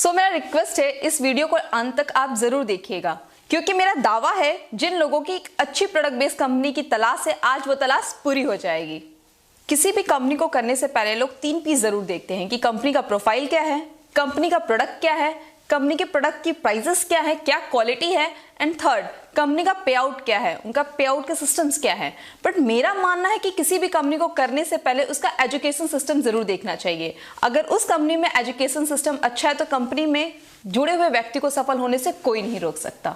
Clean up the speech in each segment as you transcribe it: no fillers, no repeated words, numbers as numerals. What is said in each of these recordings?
मेरा रिक्वेस्ट है इस वीडियो को अंत तक आप जरूर देखिएगा, क्योंकि मेरा दावा है जिन लोगों की एक अच्छी प्रोडक्ट बेस्ड कंपनी की तलाश है, आज वो तलाश पूरी हो जाएगी। किसी भी कंपनी को करने से पहले लोग 3 पीस जरूर देखते हैं कि कंपनी का प्रोफाइल क्या है, कंपनी का प्रोडक्ट क्या है, कंपनी के प्रोडक्ट की प्राइसेस क्या है, क्या क्वालिटी है, एंड थर्ड कंपनी का पे आउट क्या है, उनका पे आउट के सिस्टम्स क्या है। बट मेरा मानना है कि किसी भी कंपनी को करने से पहले उसका एजुकेशन सिस्टम जरूर देखना चाहिए। अगर उस कंपनी में एजुकेशन सिस्टम अच्छा है तो कंपनी में जुड़े हुए व्यक्ति को सफल होने से कोई नहीं रोक सकता।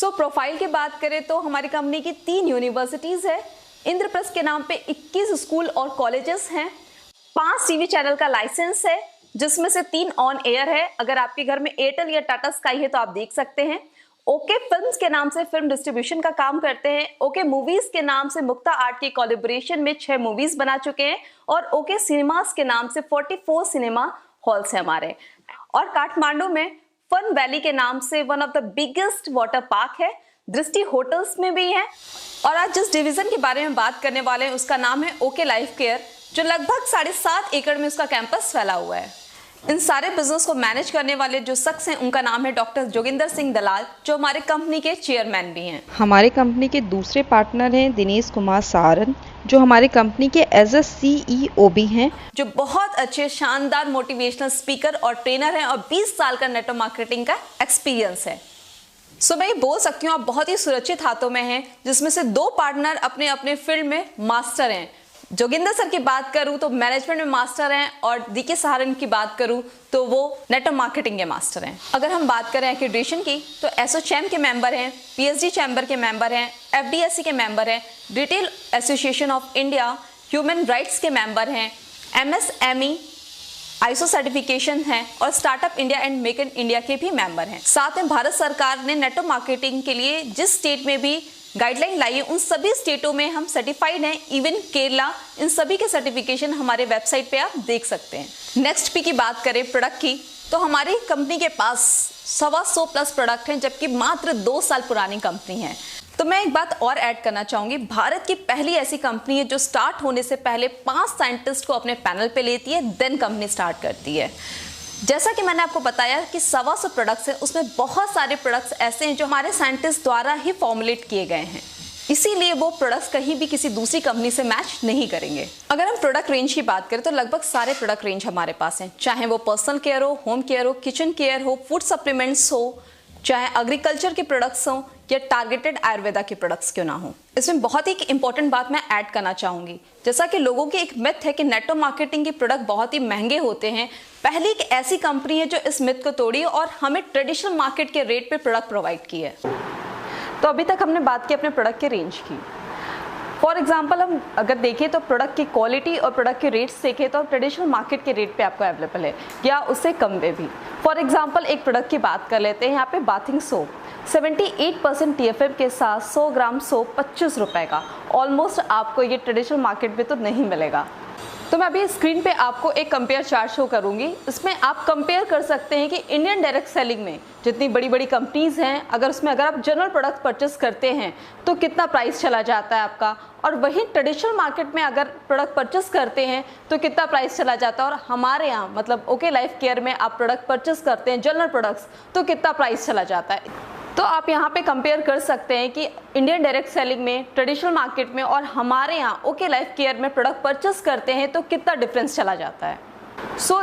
प्रोफाइल की बात करें तो हमारी कंपनी की 3 यूनिवर्सिटीज है, इंद्रप्रस्थ के नाम पे 21 स्कूल और कॉलेजेस हैं, 5 टीवी चैनल का लाइसेंस है जिसमें से 3 ऑन एयर है। अगर आपके घर में एयरटेल या टाटा स्काई है तो आप देख सकते हैं। ओके फिल्म्स के नाम से फिल्म डिस्ट्रीब्यूशन का काम करते हैं। ओके मूवीज के नाम से मुक्ता आर्ट के कोलैबोरेशन में 6 मूवीज बना चुके हैं और ओके सिनेमास के नाम से 44 सिनेमा हॉल्स है हमारे। और काठमांडू में फन वैली के नाम से one of the biggest water park है, दृष्टि होटल्स में भी है। और आज जिस डिवीजन के बारे में बात करने वाले हैं उसका नाम है ओके लाइफ केयर, जो लगभग 7.5 एकड़ में उसका कैंपस फैला हुआ है। इन सारे बिजनेस को मैनेज करने वाले जो शख्स हैं उनका नाम है डॉक्टर जोगिंदर सिंह दलाल, जो हमारे कंपनी के चेयरमैन भी हैं। हमारे कंपनी के दूसरे पार्टनर हैं दिनेश कुमार सारन, जो हमारी कंपनी के एज अ CEO भी हैं, जो बहुत अच्छे शानदार मोटिवेशनल स्पीकर और ट्रेनर हैं और 20 साल का नेटवर्क मार्केटिंग का एक्सपीरियंस है। मैं ये बोल सकती हूँ आप बहुत ही सुरक्षित हाथों में हैं, जिसमें से 2 पार्टनर अपने अपने फील्ड में मास्टर हैं। जोगिंदर सर की बात करूं तो मैनेजमेंट में मास्टर हैं और DK सहारन की बात करूं तो वो नेटवर्क मार्केटिंग के मास्टर हैं। अगर हम बात करें एक्रेडिटेशन की तो एसोचैम के मेंबर हैं, PSD चैम्बर के मेंबर हैं, FDSC के मेंबर हैं, retail association of India, human rights के मेंबर हैं, MSME ISO सर्टिफिकेशन है और startup India and make in India के भी मेंबर हैं। साथ में भारत सरकार ने नेटवर्क मार्केटिंग के लिए जिस स्टेट में भी गाइडलाइन लाई है उन सभी स्टेटों में हम सर्टिफाइड हैं, इवन केरला। इन सभी के सर्टिफिकेशन हमारे वेबसाइट पे आप देख सकते हैं। नेक्स्ट P की बात करें प्रोडक्ट की तो हमारी कंपनी के पास 125 प्लस प्रोडक्ट हैं, जबकि मात्र 2 साल पुरानी कंपनी है। तो मैं एक बात और ऐड करना चाहूंगी, भारत की पहली ऐसी कंपनी है जो स्टार्ट होने से पहले 5 साइंटिस्ट को अपने पैनल पे लेती है, देन कंपनी स्टार्ट करती है। जैसा कि मैंने आपको बताया कि 125 प्रोडक्ट्स हैं, उसमें बहुत सारे प्रोडक्ट्स ऐसे हैं जो हमारे साइंटिस्ट द्वारा ही फॉर्मुलेट किए गए हैं, इसीलिए वो प्रोडक्ट्स कहीं भी किसी दूसरी कंपनी से मैच नहीं करेंगे। अगर हम प्रोडक्ट रेंज की बात करें तो लगभग सारे प्रोडक्ट रेंज हमारे पास हैं, चाहे वो पर्सनल केयर हो, होम केयर हो, किचन केयर हो, फूड सप्लीमेंट्स हो, चाहे एग्रीकल्चर के प्रोडक्ट्स हो या टारगेटेड आयुर्वेदा के प्रोडक्ट्स क्यों ना हो। इसमें बहुत ही इंपॉर्टेंट बात मैं ऐड करना चाहूंगी, जैसा कि लोगों की एक मिथ है कि नेटवर्क मार्केटिंग के प्रोडक्ट बहुत ही महंगे होते हैं। पहली एक ऐसी कंपनी है जो इस मिथ को तोड़ी और हमें ट्रेडिशनल मार्केट के रेट पे प्रोडक्ट प्रोवाइड की है। तो अभी तक हमने बात की अपने प्रोडक्ट के रेंज की। फॉर एग्जाम्पल हम अगर देखें तो प्रोडक्ट की क्वालिटी और प्रोडक्ट के रेट्स देखें तो ट्रेडिशनल मार्केट के रेट पे आपको अवेलेबल है या उससे कम में भी। फॉर एग्जाम्पल एक प्रोडक्ट की बात कर लेते हैं, यहाँ पे बाथिंग सोप 78% TFM के साथ 100 ग्राम सोप 25 रुपये का, ऑलमोस्ट आपको ये ट्रेडिशनल मार्केट में तो नहीं मिलेगा। तो मैं अभी स्क्रीन पे आपको एक कंपेयर चार्ट शो करूंगी। इसमें आप कंपेयर कर सकते हैं कि इंडियन डायरेक्ट सेलिंग में जितनी बड़ी बड़ी कंपनीज हैं, अगर आप जनरल प्रोडक्ट परचेस करते हैं तो कितना प्राइस चला जाता है आपका, और वहीं ट्रेडिशनल मार्केट में अगर प्रोडक्ट परचेस करते हैं तो कितना प्राइस चला जाता है। और हमारे यहाँ मतलब ओके लाइफ केयर में आप प्रोडक्ट परचेस करते हैं जनरल प्रोडक्ट्स तो कितना प्राइस चला जाता है। तो आप यहाँ पे कंपेयर कर सकते हैं कि इंडियन डायरेक्ट सेलिंग में, ट्रेडिशनल मार्केट में और हमारे यहाँ ओके लाइफ केयर में प्रोडक्ट परचेस करते हैं तो कितना डिफरेंस चला जाता है।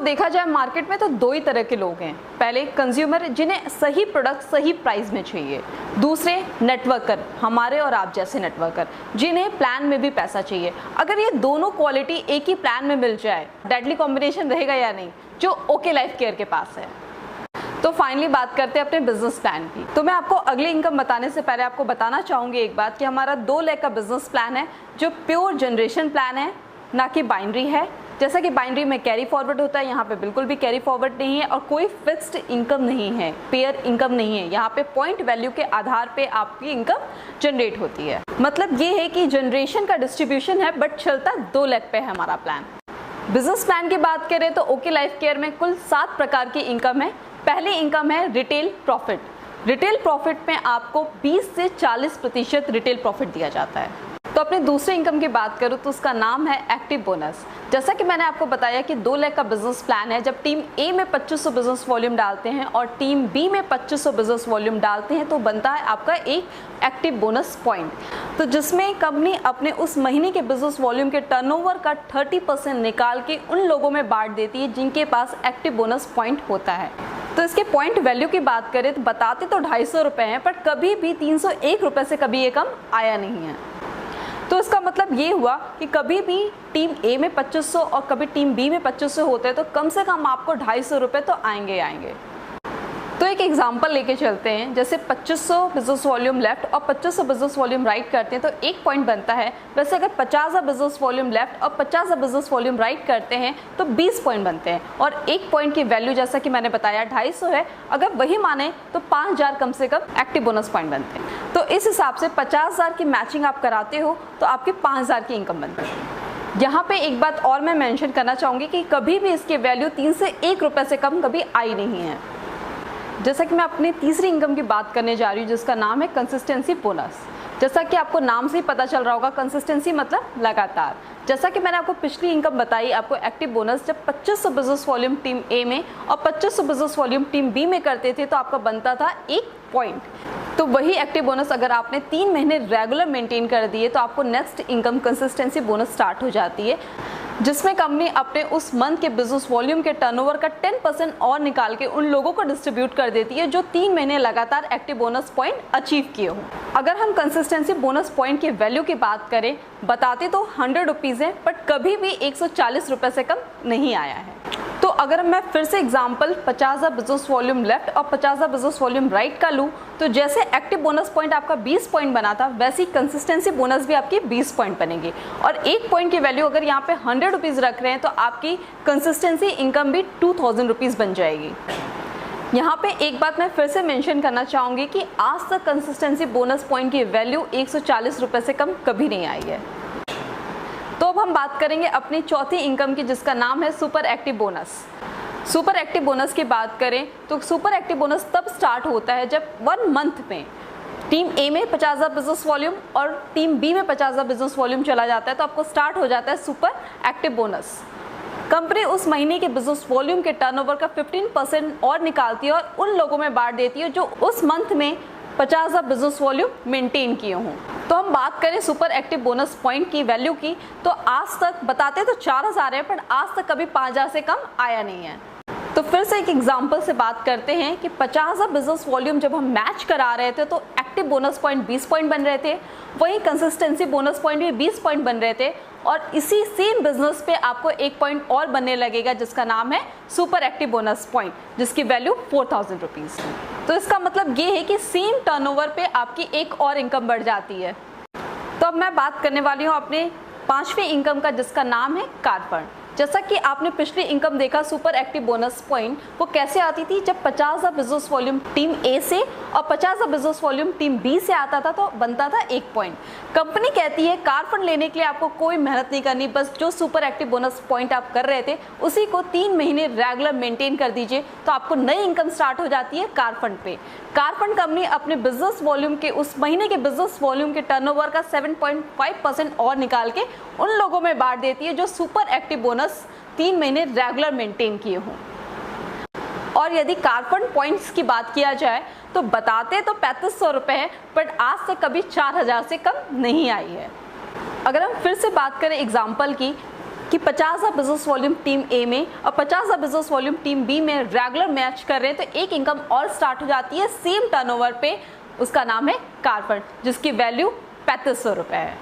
देखा जाए मार्केट में तो 2 ही तरह के लोग हैं। पहले कंज्यूमर जिन्हें सही प्रोडक्ट सही प्राइस में चाहिए, दूसरे नेटवर्कर, हमारे और आप जैसे नेटवर्कर जिन्हें प्लान में भी पैसा चाहिए। अगर ये दोनों क्वालिटी एक ही प्लान में मिल जाए, डेडली कॉम्बिनेशन रहेगा या नहीं, जो ओके लाइफ केयर के पास है। तो फाइनली बात करते हैं अपने बिजनेस प्लान की। तो मैं आपको अगली इनकम बताने से पहले आपको बताना चाहूंगी एक बात कि हमारा 2 लाख का बिजनेस प्लान है जो प्योर जनरेशन प्लान है, ना कि बाइनरी है। जैसा कि बाइनरी में कैरी फॉरवर्ड होता है, यहाँ पे बिल्कुल भी कैरी फॉरवर्ड नहीं है और कोई फिक्स्ड इनकम नहीं है, पेयर इनकम नहीं है। यहाँ पे पॉइंट वैल्यू के आधार पे आपकी इनकम जनरेट होती है। मतलब ये है कि जनरेशन का डिस्ट्रीब्यूशन है बट चलता 2 लाख पे है हमारा प्लान। बिजनेस प्लान की बात करें तो ओके लाइफ केयर में कुल 7 प्रकार की इनकम है। पहली इनकम है रिटेल प्रॉफिट। रिटेल प्रॉफिट में आपको 20 से 40% रिटेल प्रॉफिट दिया जाता है। तो अपने दूसरे इनकम की बात करूँ तो उसका नाम है एक्टिव बोनस। जैसा कि मैंने आपको बताया कि 2 लाख का बिजनेस प्लान है। जब टीम ए में 2500 बिजनेस वॉल्यूम डालते हैं और टीम बी में 2500 बिजनेस वॉल्यूम डालते हैं तो बनता है आपका एक एक्टिव बोनस पॉइंट, तो जिसमें कंपनी अपने उस महीने के बिजनेस वॉल्यूम के टर्नओवर का 30% निकाल के उन लोगों में बांट देती है जिनके पास एक्टिव बोनस पॉइंट होता है। तो इसके पॉइंट वैल्यू की बात करें तो बताते तो 250 रुपये हैं, पर कभी भी 301 रुपये से कभी ये कम आया नहीं है। तो इसका मतलब ये हुआ कि कभी भी टीम ए में 2500 और कभी टीम बी में 2500 होते हैं तो कम से कम आपको 250 रुपये तो आएंगे आएंगे। तो एक एग्जांपल लेके चलते हैं, जैसे 2500 बिजनेस वॉल्यूम लेफ्ट और 2500 बिजनेस वॉल्यूम राइट करते हैं तो 1 पॉइंट बनता है। वैसे अगर 50 बिजनेस वॉल्यूम लेफ्ट और 50 बिजनेस वॉल्यूम राइट करते हैं तो 20 पॉइंट बनते हैं और 1 पॉइंट की वैल्यू जैसा कि मैंने बताया 250 है। अगर वही माने तो 5000 कम से कम एक्टिव बोनस पॉइंट बनते हैं। तो इस हिसाब से 50,000 की मैचिंग आप कराते हो तो आपकी 5000 की इनकम बनती है। यहाँ पे एक बात और मैं मेंशन करना चाहूँगी कि कभी भी इसकी वैल्यू 3 से 1 रुपये से कम कभी आई नहीं है। जैसा कि मैं अपनी तीसरी इनकम की बात करने जा रही हूँ जिसका नाम है कंसिस्टेंसी बोनस। जैसा कि आपको नाम से ही पता चल रहा होगा, कंसिस्टेंसी मतलब लगातार। जैसा कि मैंने आपको पिछली इनकम बताई, आपको एक्टिव बोनस जब 2500 बिजनेस वॉल्यूम टीम ए में और 2500 बिजनेस वॉल्यूम टीम बी में करते थे तो आपका बनता था 1 पॉइंट। तो वही एक्टिव बोनस अगर आपने 3 महीने रेगुलर मेंटेन कर दिए तो आपको next income consistency bonus start हो जाती है, जिसमें कंपनी अपने उस मंथ के बिजनेस वॉल्यूम के टर्नओवर का 10% और निकाल के उन लोगों को डिस्ट्रीब्यूट कर देती है जो 3 महीने लगातार एक्टिव बोनस पॉइंट अचीव किए हों। अगर हम कंसिस्टेंसी बोनस पॉइंट की वैल्यू की बात करें, बताते तो 100 रुपीज़ है, बट कभी भी 140 रुपये से कम नहीं आया है। तो अगर मैं फिर से एग्जांपल 50,000 बिजनेस वॉल्यूम लेफ्ट और 50,000 बिजनेस वॉल्यूम राइट का लूँ तो जैसे एक्टिव बोनस पॉइंट आपका 20 पॉइंट बना था, वैसी कंसिस्टेंसी बोनस भी आपकी 20 पॉइंट बनेगी। और 1 पॉइंट की वैल्यू अगर यहाँ पे 100 रुपीज़ रख रहे हैं तो आपकी कंसिस्टेंसी इनकम भी 2000 रुपीज़ बन जाएगी। यहाँ पे एक बात मैं फिर से मेंशन करना चाहूँगी कि आज तक कंसिस्टेंसी बोनस पॉइंट की वैल्यू 140 रुपये से कम कभी नहीं आई है। तो अब हम बात करेंगे अपनी चौथी इनकम की जिसका नाम है super active bonus. Super active bonus की बात करें तो सुपर एक्टिव बोनस तब स्टार्ट होता है जब 1 मंथ में टीम ए में 50,000 बिजनेस वॉल्यूम और टीम बी में 50,000 बिजनेस वॉल्यूम चला जाता है तो आपको स्टार्ट हो जाता है सुपर एक्टिव बोनस। कंपनी उस महीने के बिजनेस वॉल्यूम के टर्नओवर का 15% और निकालती है और उन लोगों में बांट देती है जो उस मंथ में 50,000 बिजनेस वॉल्यूम मेंटेन किए हों। तो हम बात करें सुपर एक्टिव बोनस पॉइंट की वैल्यू की तो आज तक बताते तो 4000 है, पर आज तक कभी 5000 से कम आया नहीं है। तो फिर से एक एग्जांपल से बात करते हैं कि 50,000 बिजनेस वॉल्यूम जब हम मैच करा रहे थे तो एक्टिव बोनस पॉइंट 20 पॉइंट बन रहे थे, वहीं कंसिस्टेंसी बोनस पॉइंट भी 20 पॉइंट बन रहे थे और इसी सेम बिजनेस पे आपको 1 पॉइंट और बनने लगेगा जिसका नाम है सुपर एक्टिव बोनस पॉइंट, जिसकी वैल्यू 4000 रुपीज़। तो इसका मतलब ये है कि सेम टर्नओवर पे आपकी एक और इनकम बढ़ जाती है। तो अब मैं बात करने वाली हूँ अपने 5वीं इनकम का जिसका नाम है कार फंड। जैसा कि आपने पिछली इनकम देखा सुपर एक्टिव बोनस पॉइंट वो कैसे आती थी, जब 50,000 बिजनेस वॉल्यूम टीम ए से और 50,000 बिजनेस वॉल्यूम टीम बी से आता था तो बनता था 1 पॉइंट। कंपनी कहती है कार फंड लेने के लिए आपको कोई मेहनत नहीं करनी, बस जो सुपर एक्टिव बोनस पॉइंट आप कर रहे थे उसी को 3 महीने रेगुलर मेंटेन कर दीजिए तो आपको नई इनकम स्टार्ट हो जाती है कार फंड पे। कार फंड कंपनी अपने बिजनेस वॉल्यूम के उस महीने के बिजनेस वॉल्यूम के टर्नओवर का 7.5% और निकाल के उन लोगों में बांट देती है जो सुपर एक्टिव बोनस 3 महीने रेगुलर मेंटेन किए हों। और यदि कार फंड पॉइंट्स की बात किया जाए तो बताते तो 3500 रुपये है, बट आज तक कभी 4000 से कम नहीं आई है। अगर हम फिर से बात करें एग्जाम्पल की कि 50,000 बिजनेस वॉल्यूम टीम ए में और 50,000 बिजनेस वॉल्यूम टीम बी में रेगुलर मैच कर रहे हैं तो एक इनकम और स्टार्ट हो जाती है सेम टर्नओवर पे, उसका नाम है कार फंड जिसकी वैल्यू 3500 रुपये है।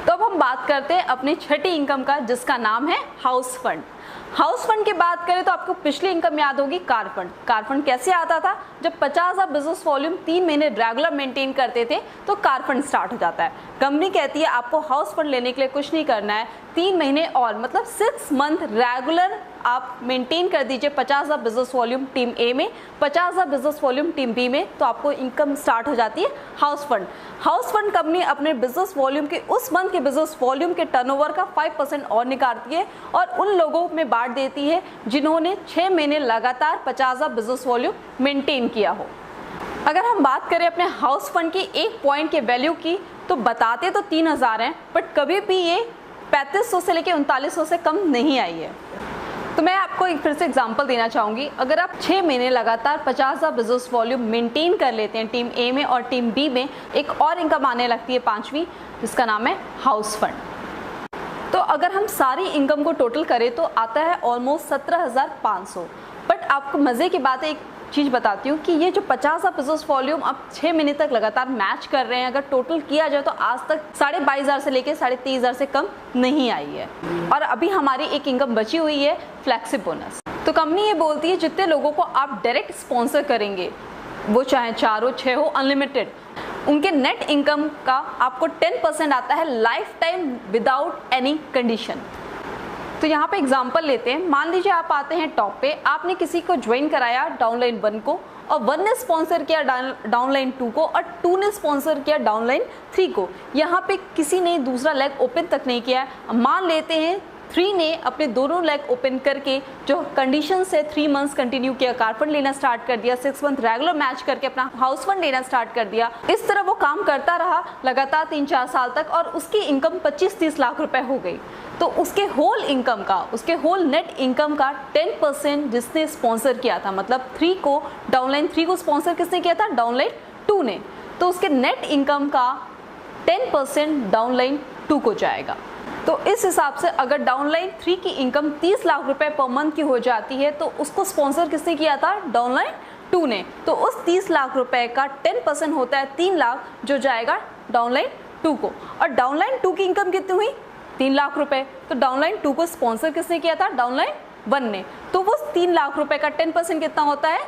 तो अब हम बात करते हैं अपनी छठी इनकम का जिसका नाम है हाउस फंड। हाउस फंड की बात करें तो आपको पिछली इनकम याद होगी कार फंड। कार फंड कैसे आता था, जब 50,000 बिजनेस वॉल्यूम 3 महीने रेगुलर मेंटेन करते थे तो कार फंड स्टार्ट हो जाता है। कंपनी कहती है आपको हाउस फंड लेने के लिए कुछ नहीं करना है, 3 महीने और मतलब 6 मंथ रेगुलर आप मेंटेन कर दीजिए 50,000 बिजनेस वॉल्यूम टीम ए में, 50,000 बिजनेस वॉल्यूम टीम बी में, तो आपको इनकम स्टार्ट हो जाती है house fund. House fund company अपने बिजनेस वॉल्यूम के उस मंथ के बिजनेस वॉल्यूम के टर्नओवर का 5% और निकालती है और उन लोगों में बांट देती है जिन्होंने 6 महीने लगातार 50,000 बिजनेस वॉल्यूम मेंटेन किया हो। अगर हम बात करें अपने हाउस फंड की 1 पॉइंट के वैल्यू की तो बताते तो 3000 हैं, बट कभी भी ये 3500 से लेके 3900 से कम नहीं आई है। तो मैं आपको एक फिर से एग्जांपल देना चाहूँगी। अगर आप 6 महीने लगातार 50,000 बिजनेस वॉल्यूम मेंटेन कर लेते हैं टीम ए में और टीम बी में, एक और इनकम आने लगती है 5वीं, जिसका नाम है हाउस फंड। तो अगर हम सारी इनकम को टोटल करें तो आता है ऑलमोस्ट 17,500। बट आपको मज़े की बात है, एक चीज़ बताती हूँ कि ये जो 50,000 बिजनेस वॉल्यूम अब 6 महीने तक लगातार मैच कर रहे हैं, अगर टोटल किया जाए तो आज तक 22,500 से लेके 23,500 से कम नहीं आई है। और अभी हमारी एक इनकम बची हुई है, फ्लैक्सी बोनस। तो कंपनी ये बोलती है जितने लोगों को आप डायरेक्ट स्पॉन्सर करेंगे, वो चाहे 4 हो 6 हो, अनलिमिटेड, उनके नेट इनकम का आपको 10% आता है life time without any condition. तो यहाँ पे एग्जांपल लेते हैं। मान लीजिए आप आते हैं टॉप पे, आपने किसी को ज्वाइन कराया डाउनलाइन 1 को, और 1 ने स्पॉन्सर किया डाउनलाइन 2 को, और 2 ने स्पॉन्सर किया डाउनलाइन 3 को। यहाँ पे किसी ने दूसरा लेग ओपन तक नहीं किया है। मान लेते हैं 3 ने अपने दोनों लेग ओपन करके जो कंडीशन से 3 मंथ्स कंटिन्यू किया, कार फंड लेना स्टार्ट कर दिया, 6 मंथ रेगुलर मैच करके अपना हाउस फंड लेना स्टार्ट कर दिया। इस तरह वो काम करता रहा लगातार 3-4 साल तक, और उसकी इनकम 25-30 लाख रुपए हो गई। तो उसके होल इनकम का, उसके होल नेट इनकम का 10% जिसने स्पॉन्सर किया था, मतलब 3 को, डाउनलाइन 3 को स्पॉन्सर किसने किया था? डाउनलाइन 2 ने। तो उसके नेट इनकम का 10% डाउनलाइन 2 को जाएगा। तो इस हिसाब से अगर डाउनलाइन 3 की इनकम 30 लाख रुपए पर मंथ की हो जाती है, तो उसको स्पॉन्सर किसने किया था? डाउनलाइन 2 ने। तो उस 30 लाख रुपए का 10% होता है 3 लाख, जो जाएगा डाउनलाइन 2 को। और डाउनलाइन 2 की इनकम कितनी हुई? 3 लाख रुपए। तो डाउनलाइन 2 को स्पॉन्सर किसने किया था? डाउनलाइन 1 ने। तो वो 3 लाख रुपए का 10% कितना होता है?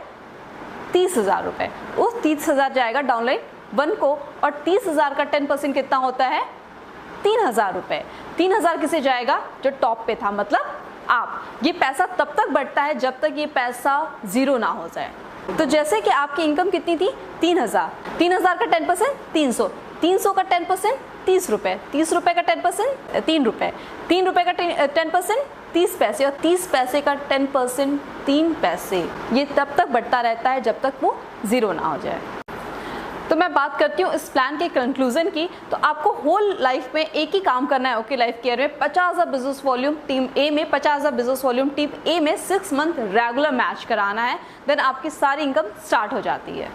30,000 रुपए। उस 30,000 जाएगा डाउनलाइन 1 को, और 30,000 का 10% कितना होता है? 3,000 रुपए। 3,000 किसे जाएगा? जो टॉप पे था, मतलब आप। ये पैसा तब तक बढ़ता है जब तक ये पैसा जीरो ना हो जाए। तो जैसे कि आपकी इनकम कितनी थी? 3,000। 3,000 का 10% 300। 300 का 10% 30 रुपए। 30 रुपए का 10% 3 रुपए। 3 रुपए का 10% 30 पैसे, और 30 पैसे का 10% 3 पैसे। ये तब तक बढ़ता रहता है जब तक वो जीरो ना हो जाए। तो मैं बात करती हूँ इस प्लान के कंक्लूजन की। तो आपको होल लाइफ में एक ही काम करना है ओके लाइफ केयर में। 50,000 बिजनेस वॉल्यूम टीम ए में, 50,000 बिजनेस वॉल्यूम टीम ए में 6 मंथ रेगुलर मैच कराना है, देन आपकी सारी इनकम स्टार्ट हो जाती है।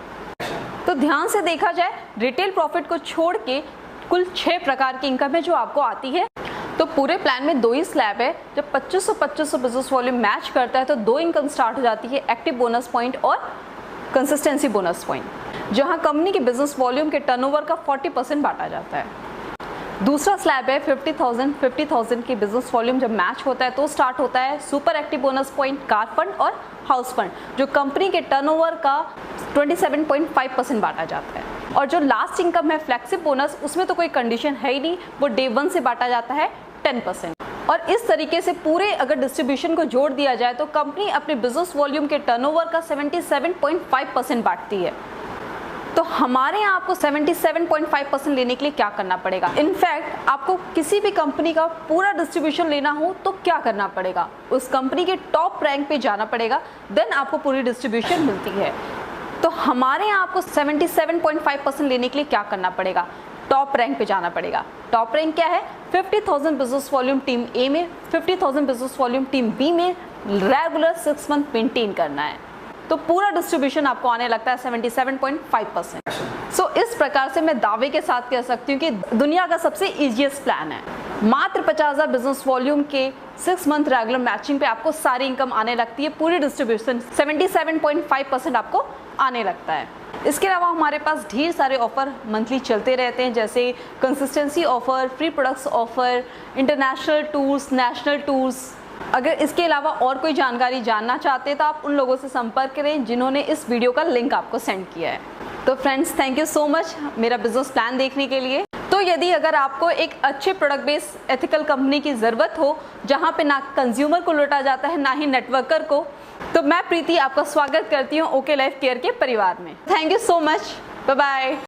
तो ध्यान से देखा जाए, रिटेल प्रॉफिट को छोड़ के कुल 6 प्रकार की इनकम है जो आपको आती है। तो पूरे प्लान में 2 ही स्लैब है। जब 2500 बिजनेस वॉल्यूम मैच करता है तो 2 इनकम स्टार्ट हो जाती है, एक्टिव बोनस पॉइंट और कंसिस्टेंसी बोनस पॉइंट, जहां कंपनी के बिजनेस वॉल्यूम के टर्नओवर का 40% बांटा जाता है। दूसरा स्लैब है 50,000 के बिजनेस वॉल्यूम जब मैच होता है तो स्टार्ट होता है super active bonus point, car fund और हाउस फंड, जो कंपनी के टर्नओवर का 27.5% बांटा जाता है। और जो लास्ट इनकम है फ्लैक्सी बोनस, उसमें तो कोई कंडीशन है ही नहीं, वो डे 1 से बांटा जाता है 10%। और इस तरीके से पूरे अगर डिस्ट्रीब्यूशन को जोड़ दिया जाए तो कंपनी अपने बिजनेस वॉल्यूम के टर्नओवर का 77.5% बांटती है। तो हमारे यहाँ आपको 77.5% लेने के लिए क्या करना पड़ेगा? इनफैक्ट आपको किसी भी कंपनी का पूरा डिस्ट्रीब्यूशन लेना हो तो क्या करना पड़ेगा? उस कंपनी के टॉप रैंक पे जाना पड़ेगा, देन आपको पूरी डिस्ट्रीब्यूशन मिलती है। तो हमारे यहाँ आपको 77.5% लेने के लिए क्या करना पड़ेगा? टॉप रैंक पे जाना पड़ेगा। टॉप रैंक क्या है? 50,000 बिजनेस वॉल्यूम टीम ए में, 50,000 बिजनेस वॉल्यूम टीम बी में रेगुलर 6 मंथ मेंटेन करना है। तो पूरा डिस्ट्रीब्यूशन आपको आने लगता है 77.5%। सो इस प्रकार से मैं दावे के साथ कह सकती हूँ कि दुनिया का सबसे इजीएस्ट प्लान है। मात्र 50,000 बिजनेस वॉल्यूम के 6 मंथ रेगुलर मैचिंग पे आपको सारी इनकम आने लगती है। पूरी डिस्ट्रीब्यूशन 77.5% आपको आने लगता है। इसके अलावा हमारे पास ढेर सारे ऑफर मंथली चलते रहते हैं, जैसे consistency offer, free products offer, international tours, national tours. अगर इसके अलावा और कोई जानकारी जानना चाहते हैं तो आप उन लोगों से संपर्क करें जिन्होंने इस वीडियो का लिंक आपको सेंड किया है। तो friends, thank you so much मेरा बिजनेस प्लान देखने के लिए। तो यदि अगर आपको एक अच्छे प्रोडक्ट बेस्ड एथिकल कंपनी की ज़रूरत हो जहां पे ना कंज्यूमर को लूटा जाता है ना ही नेटवर्कर को, तो मैं प्रीति आपका स्वागत करती हूं ओके लाइफ केयर के परिवार में। Thank you so much, bye bye.